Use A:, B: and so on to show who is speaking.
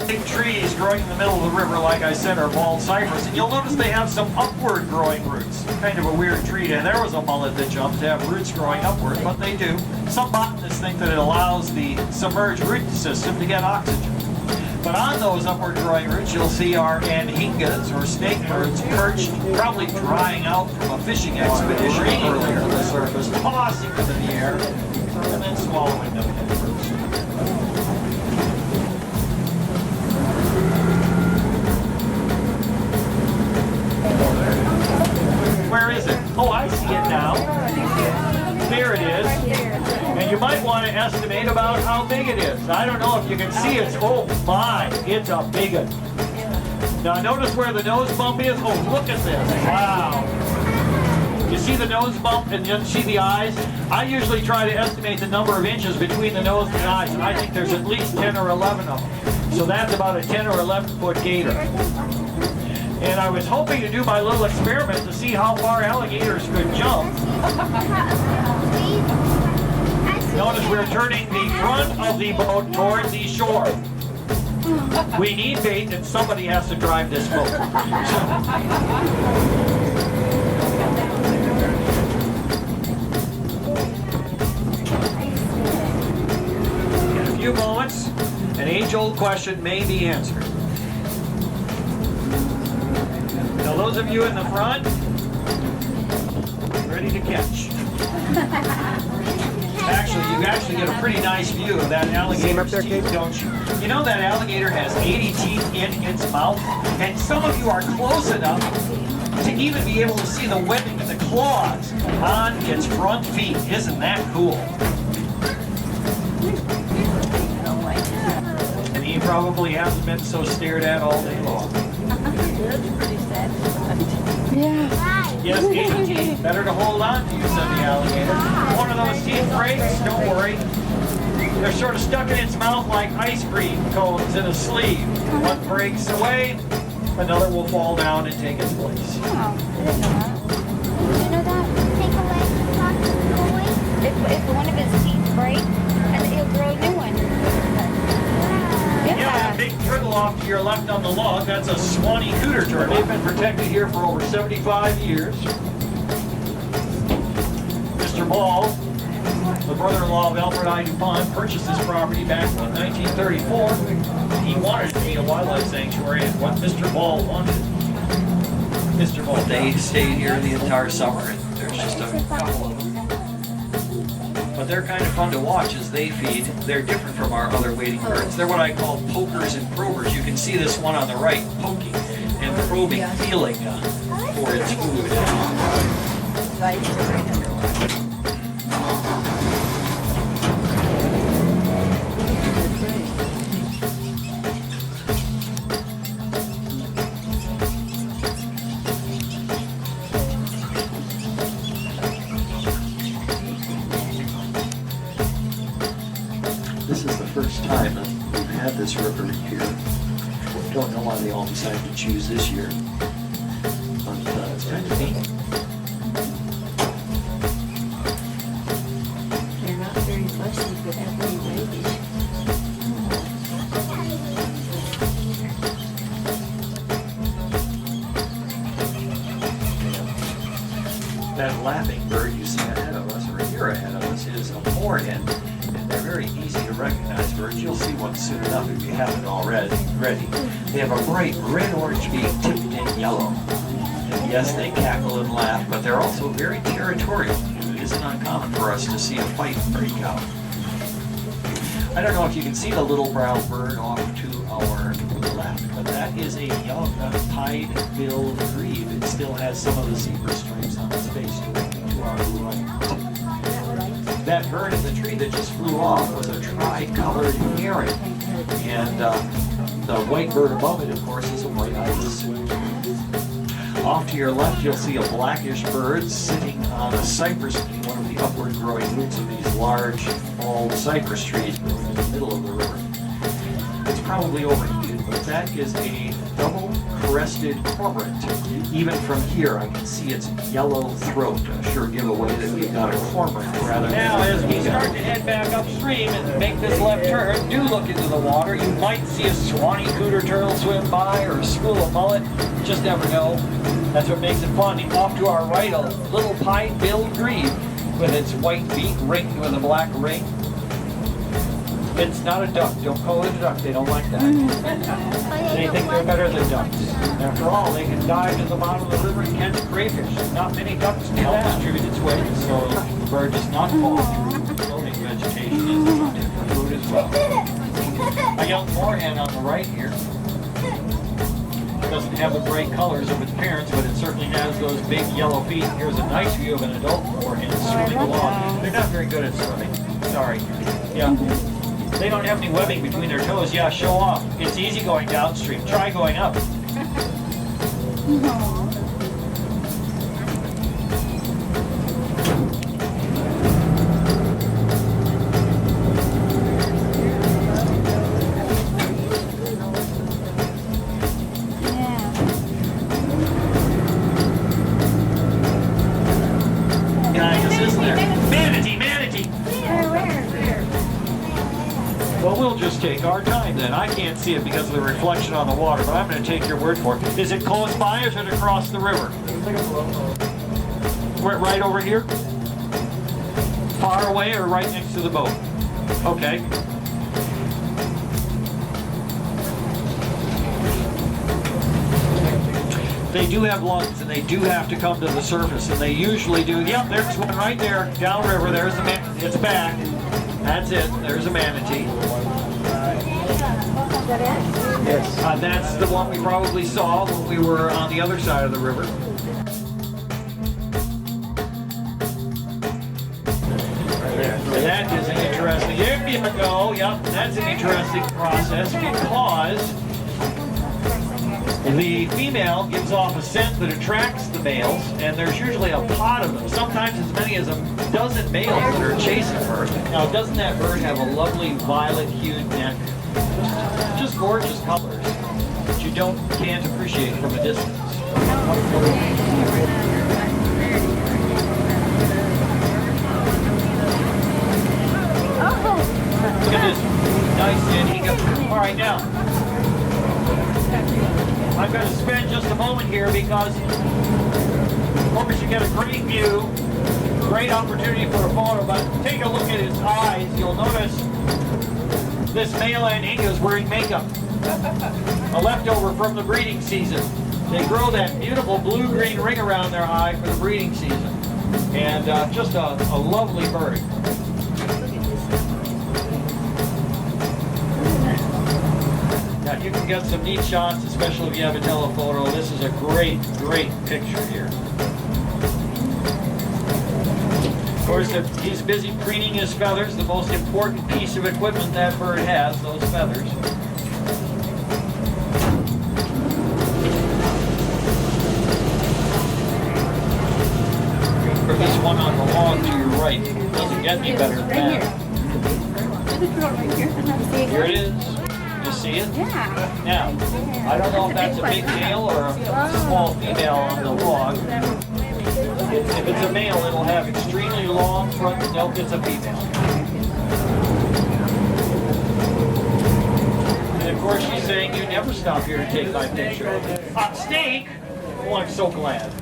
A: big trees growing in the middle of the river, like I said, are bald cypress. And you'll notice they have some upward growing roots. Kind of a weird tree. And there was a mullet that jumped to have roots growing upward, but they do. Some botanists think that it allows the submerged root system to get oxygen. But on those upward growing roots, you'll see our anhingas, or snake birds, perched, probably drying out from a fishing expedition earlier on the surface, tossing them in the air, and then swallowing them in first. Where is it? Oh, I see it now. There it is. And you might want to estimate about how big it is. I don't know if you can see it. Oh my, it's a big one. Now notice where the nose bump is. Oh, look at this. Wow. You see the nose bump and you see the eyes? I usually try to estimate the number of inches between the nose and the eyes, and I think there's at least 10 or 11 of them. So that's about a 10 or 11 foot gator. And I was hoping to do my little experiment to see how far alligators could jump. Notice we're turning the front of the boat toward the shore. We need bait and somebody has to drive this boat. In a few moments, an age-old question may be answered. Now those of you in the front, ready to catch. Actually, you actually get a pretty nice view of that alligator's teeth, don't you? You know that alligator has 80 teeth in its mouth, and some of you are close enough to even be able to see the webbing of the claws on its front feet. Isn't that cool? And he probably hasn't been so stared at all day long.
B: Yeah.
A: Yes, 80 teeth. Better to hold on to you, said the alligator. One of those teeth breaks, don't worry. They're sort of stuck in its mouth like ice cream cones in a sleeve. One breaks away, another will fall down and take its place.
B: Oh, I didn't know that. Did you know that? Take away. If one of his teeth break, and he'll grow a new one.
A: Yeah, that big turtle off to your left on the log, that's a Swanee cooter turtle. They've been protected here for over 75 years. Mr. Ball, the brother-in-law of Alfred I. DuPont, purchased this property back in 1934. He wanted it to be a wildlife sanctuary, and what Mr. Ball wanted. Mr. Ball,
C: They stayed here the entire summer, and there's just a couple of them. But they're kind of fun to watch as they feed. They're different from our other wading birds. They're what I call pokers and probers. You can see this one on the right poking and probing, feeling for its food. This is the first time that we've had this river here. Don't know why they all decided to choose this year, but it's kind of neat.
B: They're not very fussy, but they're very wavy.
A: that laughing bird you see ahead of us, or here ahead of us, is a moorhen. And they're very easy to recognize birds. You'll see one soon enough if you haven't already. They have a bright red-orange beak tipped in yellow. And yes, they cackle and laugh, but they're also very territorial. It isn't uncommon for us to see a fight break out. I don't know if you can see the little brown bird off to our left, but that is a young pied-billed grebe. It still has some of the zebra stripes on its face directly to our right. That bird in the tree that just flew off was a tri-colored heron, and the white bird above it, of course, is a white ibis. Off to your left, you'll see a blackish bird sitting on a cypress tree, one of the upward growing roots of these large, bald cypress trees growing in the middle of the river. It's probably overheated. That is a double-crested cormorant. Even from here, I can see its yellow throat. A sure giveaway that we've got a cormorant rather.
C: Now, as we start to head back upstream and make this left turn, do look into the water. You might see a Swanee cooter turtle swim by or a school of mullet. You just never know. That's what makes it fun. Off to our right, a little pine-billed grebe with its white beak ringed with a black ring. It's not a duck. Don't call it a duck. They don't like that. They think they're better than ducks. After all, they can dive to the bottom of the river and catch crayfish. Not many ducks can help distribute its weight, so the bird does not fall through floating vegetation as a hunting for food as well. A young moorhen on the right here. It doesn't have the bright colors of its parents, but it certainly has those big yellow feet. Here's a nice view of an adult moorhen swimming along. They're not very good at swimming. Sorry. Yeah. They don't have any webbing between their toes. Yeah, show off. It's easy going downstream. Try going up. Guys, isn't there? Manatee! Well, we'll just take our time then. I can't see it because of the reflection on the water, but I'm going to take your word for it. Is it close by or is it across the river? Right over here? Far away or right next to the boat? Okay. They do have lungs and they do have to come to the surface, and they usually do. Yep, there's one right there, downriver. There's the man. It's back. That's it. There's a manatee. Yes. That's the one we probably saw when we were on the other side of the river. And that is an interesting. There you go. Yep, that's an interesting process because the female gives off a scent that attracts the males, and there's usually a pod of them, sometimes as many as a dozen males that are chasing her. Now, doesn't that bird have a lovely violet-hued neck? Just gorgeous colors that you can't appreciate from a distance. Look at this nice indigo. All right, now. I'm going to spend just a moment here because, of course, you get a great view, great opportunity for a photo, but take a look at his eyes. You'll notice this male Anhinga is wearing makeup, a leftover from the breeding season. They grow that beautiful blue-green ring around their eye for the breeding season, and just a lovely bird. Now, you can get some neat shots, especially if you have a telephoto. This is a great, great picture here. Of course, if he's busy preening his feathers, the most important piece of equipment that bird has, those feathers. Or this one on the log to your right. It doesn't get any better than that. Here it is. You see it?
B: Yeah.
C: Now, I don't know if that's a big male or a small female on the log. If it's a male, it'll have extremely long front. Nope, it's a female. And of course, she's saying, "You never stop here to take my picture." Hot steak? Oh, I'm so glad.